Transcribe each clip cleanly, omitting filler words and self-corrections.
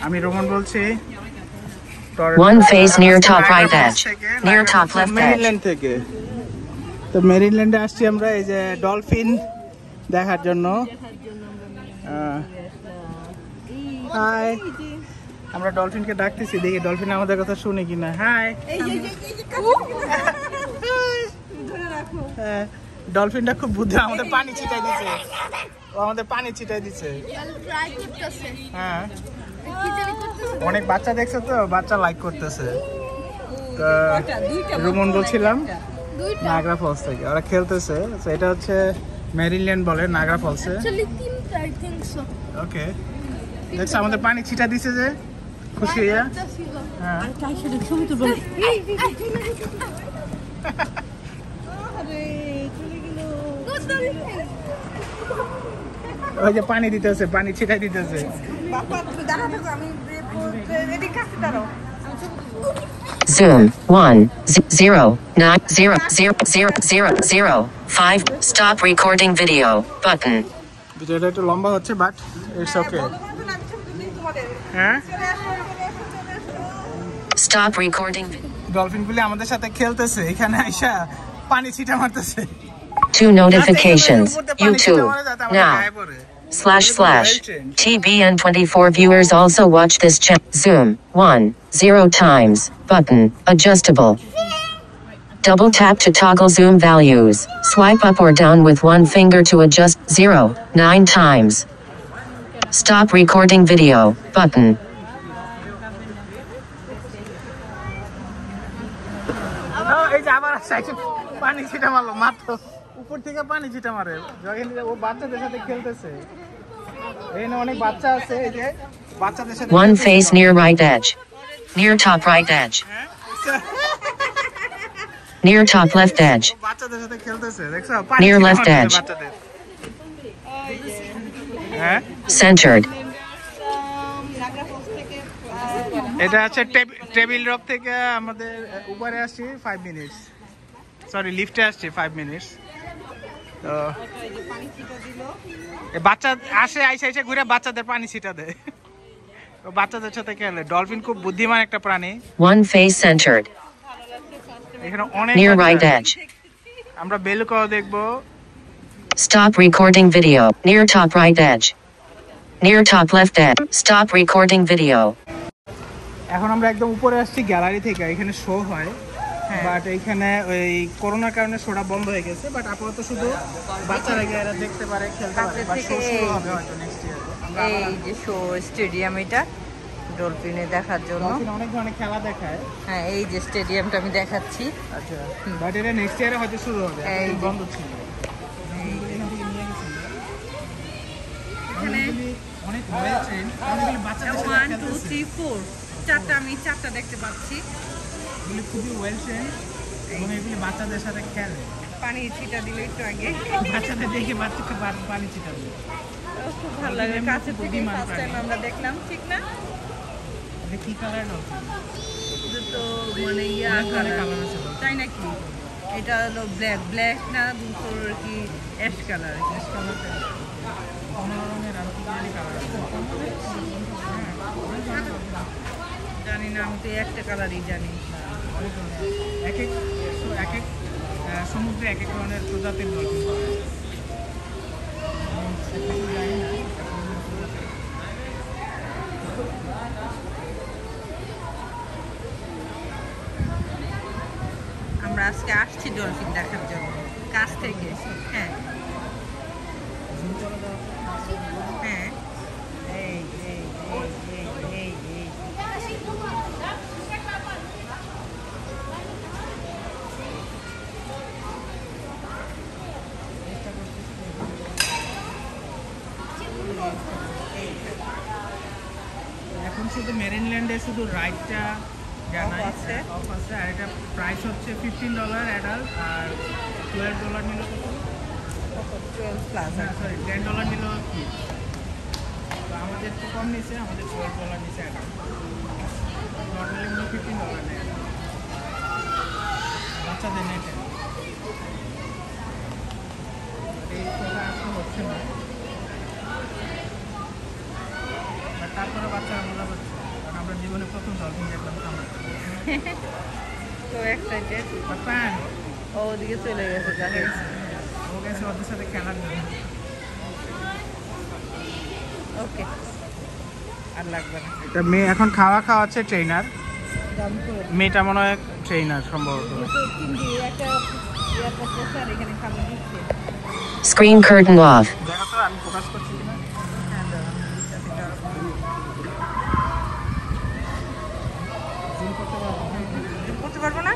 আমি রোমান বলছি One face near top right edge, near top left edge. Maryland থেকে। তো মেরিল্যান্ডে আসছি আমরা এই যে ডলফিন দেখার জন্য। হাই, আমরা ডলফিনকে ডাকতেছি, দেখি ডলফিন আমাদের কথা শুনে কিনা। হাই, ডলফিনটা খুব বুদ্ধি, আমাদের পানি ছিটাই দিচ্ছে, ও আমাদের পানি ছিটাই দিচ্ছে। হ্যাঁ, অনেক বাচ্চা দেখছে তো, বাচ্চা লাইক করতেছে। তো রুমন বলছিলাম নাগরা ফলস থেকে ওরা খেলতেছে। এটা হচ্ছে মেরিল্যান্ড বলে নাগরা ফলসে। ওকে, দেখছো আমাদের পানি ছিটা দিছে যে, খুশি হইয়া। হ্যাঁ, ওই যে পানি দিতেছে, পানি ছিটাই দিতেছে। Zoom 1-0-9-0-0-0-0-5. Stop recording video button. ভিডিওটা একটু লম্বা হচ্ছে, বাট ইটস ওকে। হ্যাঁ, Stop recording. ডলফিনগুলি আমাদের সাথে খেলতেছে, এখানে আইসা পানি ছিটা মারতেছে। 2 notifications. YouTube now. //TBN24 viewers also watch this channel. Zoom 1-0 button adjustable. Double tap to toggle zoom values. Swipe up or down with one finger to adjust 0-9 times. Stop recording video button. এই যে আবার পানি ছিটা মারলো, মাত্র উপর থেকে পানি ছিটা মারে যখন ও বাচ্চাদের সাথে খেলতেছে। এখানে অনেক বাচ্চা আছে, এই যে বাচ্চাদের সাথে। One face near right edge, near top right edge, near top left edge, বাচ্চাদের সাথে খেলতেছে, দেখছো? near left edge, হ্যাঁ, centered. এটা আছে টেবিল রক থেকে আমাদের উপরে আসছি 5 মিনিটস, সরি লিফটে আসছি 5 মিনিটস। তো বাচ্চা আসে, আইসা ঘুরে বাচ্চাদের পানি ছিটা দেয়, তো বাচ্চাদের সাথে খেলে। ডলফিন খুব বুদ্ধিমান একটা প্রাণী। One face centered. এখানে অনেক near right edge. আমরা বেলুকাও দেখবো। Stop recording video. Near top right edge, near top left edge. Stop recording video. এখন আমরা একদম উপরে আসছি গ্যালারি থেকে, এখানে শো হয়, বাট এইখানে ওই করোনার কারণে শোটা বন্ধ হয়ে গেছে। বাট আপাতত শুধু বাচ্চারা গিয়ে এরা দেখতে পারে, খেলতে পারে। বাট শো শুরু হবে হয়তো নেক্সট ইয়ার। এই যে শো স্টেডিয়াম, এটা ডলফিনে দেখার জন্য অনেক ধরনের খেলা দেখায়। হ্যাঁ, এই যে স্টেডিয়ামটা আমি দেখাচ্ছি। আচ্ছা, বাট এটা নেক্সট ইয়ারে হয়তো শুরু হবে, এই বন্ধ ছিল। এখানে অনেক ওয়েল ট্রেন্ড, অনেকগুলো বাচ্চাদের সাথে 1 2 3 4 চারটা, আমি চারটা দেখতে পাচ্ছি। এগুলো খুবই ওয়েল ট্রেন্ড এবং এগুলো বাচ্চাদের সাথে খেলে। পানি ছিটা দিল একটু আগে, বাচ্চাদের দেখে বাচ্চাকে পানি ছিটা দিল, খুব ভালো লাগে। কাছে থেকে ফার্স্ট টাইম আমরা দেখলাম, ঠিক না? এটা কি কালার ডলফিন? তো মানে ইয়া কালার, তাই নাকি? এটা হলো ব্ল্যাক, ব্ল্যাক না দুটোর কি অ্যাশ কালার, অ্যাশ কালার, জানি না, আমি তো একটা কালারই জানি। এক এক সমুদ্রে এক এক ধরনের প্রজাতির ডলফিন পাওয়া যায়। আমরা আজকে আসছি ডলফিন দেখার জন্য কাছ থেকে। হ্যাঁ হ্যাঁ, এই এই এই এই এই এই এখন শুধু মেরিনল্যান্ডে শুধু রাইডটা জানাই অফ আছে, আর এটা প্রাইস হচ্ছে $15 অ্যাডাল্ট, আর $12 নিল কত, 12 প্লাস, সরি $10 নিল কিড। তো আমাদের তো কম নিছে, আমাদের $12 নিছে অ্যাডাল্ট, নর্মালি মনে $15 নেয় বাচ্চাদের নেটে। এই কথা আসলে হচ্ছে না, তারপরে বাচ্চারা মজা পাচ্ছে। আমরা জীবনে প্রথম ডলফিন দেখলাম সামনে। তো এক্সাইটেড। প্যান ও ওদিকে চলে গেছে যাকে ও গেছে ওদের সাথে খেলার জন্য। ওকে আর লাগবে না। এটা মেয়ে এখন খাওয়াচ্ছে ট্রেনার। দাম করে মেয়েটা মনে হয় ট্রেনার সম্ভবত। তো তিনটি একটা এয়ারপোর্ট আছে আর এখানে খাবার দিচ্ছে। Screen curtain off. দেখো তো আমি ফোকাস করছি কিনা। করতে পারবো না?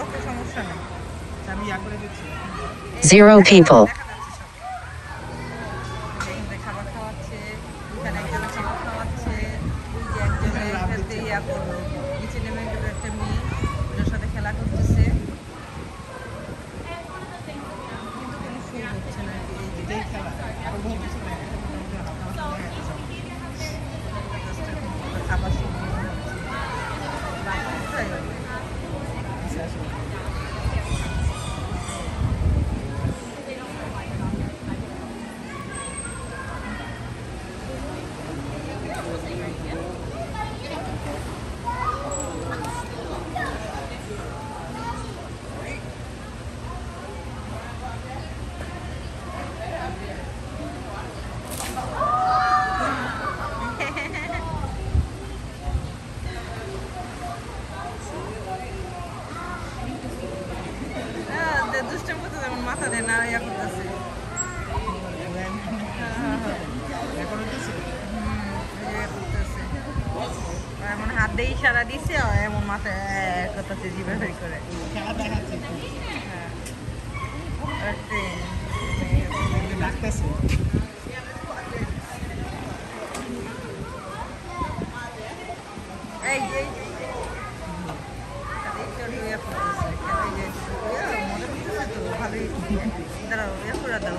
ওকে সমস্যা নেই। আমি ইয়া করে দিচ্ছি। 0 people. এখানে খাবার খাওয়াচ্ছে, এখানে একজন খাবার খাওয়াচ্ছে, ওই যে একজনের সাথে ইয়া করলো, নিচে নেমে গেলো একটা মেয়ে, ওটার সাথে খেলা করতেছে। কিন্তু কোনো শুরু হচ্ছে না, এই যে এটাই খেলা। আরো বহু কিছু নেই। খাবার শুরু হচ্ছে। বাকি কোথায় গেল? দুষ্টাম করতে যেমন মাথা দেয় না ইয়া করতেছে। এখন হচ্ছে এমন হাত দিয়ে ইশারা দিছে এমন মাথায় করতেছে জিভে বের করে। খেলা দেখাচ্ছে। আর ট্রেন ডাকতেছে। এই যে একটু ইয়ে করতেছে এই যে মনে করতেছে তো ভালোই দাঁড়াও ইয়ে করে দাও।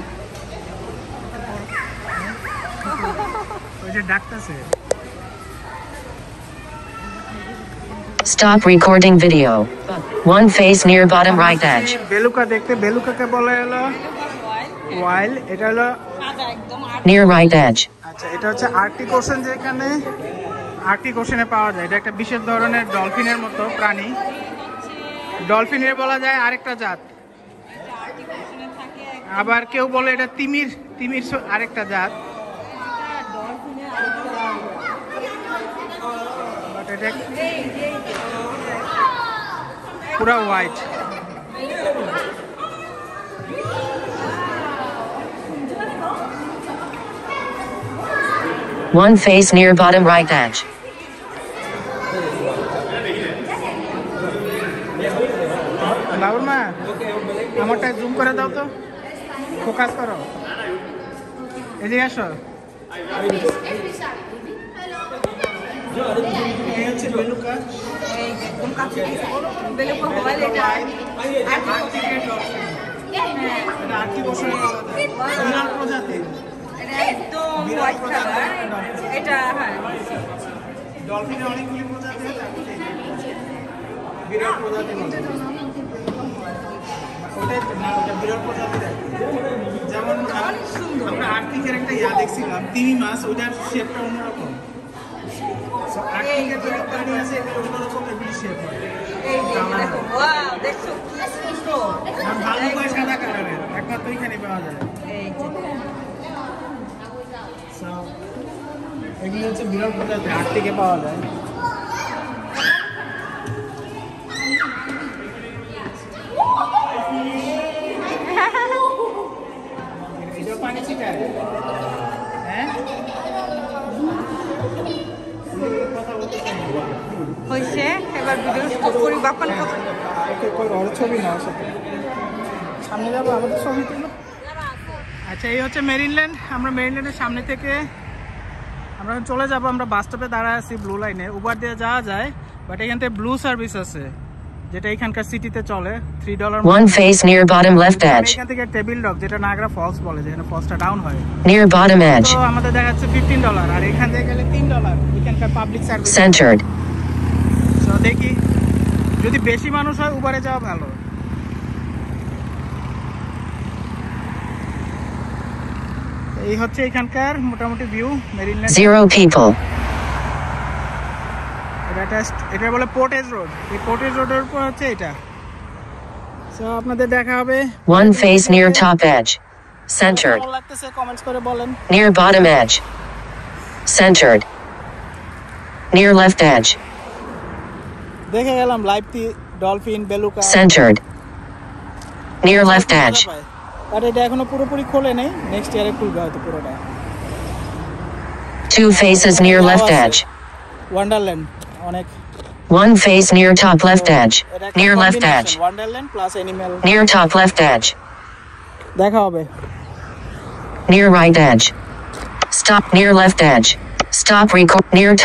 ওই যে ডাকতেছে। Stop recording video. One face near bottom right edge. বেলুকা দেখতে, বেলুকাকে বলা হলো ওয়াইল। এটা হলো Near right edge. আচ্ছা, এটা হচ্ছে আর্কটিক ওশান, যেখানে আর্কটিক ওশানে পাওয়া যায়। এটা একটা বিশেষ ধরনের ডলফিনের মতো প্রাণী। ডলফিনের বলা যায় আরেকটা জাত, আবার কেউ বলে এটা তিমির আরেকটা জাত। বাট এটা পুরা white. One face near bottom right edge. বাবুর মা, আমারটা জুম করে দাও তো, ফোকাস করো। এদিকে আসো। এই হচ্ছে বেলুকা। একদম কাছে বেলুকা মোবাইল এটা আর্কটিক ওশানে পাওয়া যায়। বিরল প্রজাতির। এটা একদম হোয়াইট কালার। এটা হ্যাঁ ডলফিনের অনেকগুলি প্রজাতি আছে, বিরল প্রজাতি বলে। ওটা বিরল প্রজাতি। যেমন আমরা আর্কটিকের একটা ইয়া দেখছিলাম, তিমি মাছ, ওইটার শেপটা অন্যরকম। আর্কটিকের যে প্রাণী আছে এগুলো অন্যরকম, এগুলি শেপ হয়। এই যে দেখো ওয়াও দেখছো কি সুন্দর। আর ভালো করে সাদা কালারের, একমাত্র এখানে পাওয়া যায়। এই যে এগুলো হচ্ছে বিরল প্রজাতি, আর্কটিকে পাওয়া যায়। এটা পানি ছিটায়। হ্যাঁ, কথা বলতে চাই। হইছে এবার ভিডিও স্টপ করি বাপান কথা। ছবি নাও, সামনে যাবো আমাদের ছবি তুলো। আচ্ছা, এই হচ্ছে মেরিনল্যান্ড। আমরা মেরিনল্যান্ডের সামনে থেকে আমরা চলে যাব। আমরা বাস স্টপে দাঁড়ায় আছি ব্লু লাইনে। উবার দিয়ে যাওয়া যায়, বাট এখান থেকে ব্লু সার্ভিস আছে, যেটা এখানকার সিটিতে চলে। $3 One face near bottom left edge. এখান থেকে টেবিল ডক, যেটা নাগরা ফলস বলে, যেখানে ফলসটা ডাউন হয়, Near bottom edge. তো আমাদের দেখাচ্ছে $15। আর এখান থেকে গেলে $3 এখানকার পাবলিক সার্ভিস। Centered. তো দেখি, যদি বেশি মানুষ হয় উবারে যাওয়া ভালো। এই হচ্ছে এখানকার মোটামুটি ভিউ মেরিল্যান্ড। 0 people. এটা বলে পোর্টেজ রোড। এই পোর্টেজ রোডের উপর হচ্ছে এটা। সো আপনাদের দেখা হবে। One face near top edge. Centered. কেমন লাগতেছে কমেন্টস করে বলেন। Near bottom edge. Centered. Near left edge. দেখে গেলাম live dolphin beluga. Centered. Near left edge. But এটা এখনো পুরোপুরি খোলে নেই, নেক্সট ইয়ারে খুলবে হয়তো পুরোটা। 2 faces near left edge. Wonderland অনেক। One face near top left edge. Near left edge. Wonderland plus animal. Near top left edge. দেখা হবে। Near right edge. Stop near left edge. Stop record near top.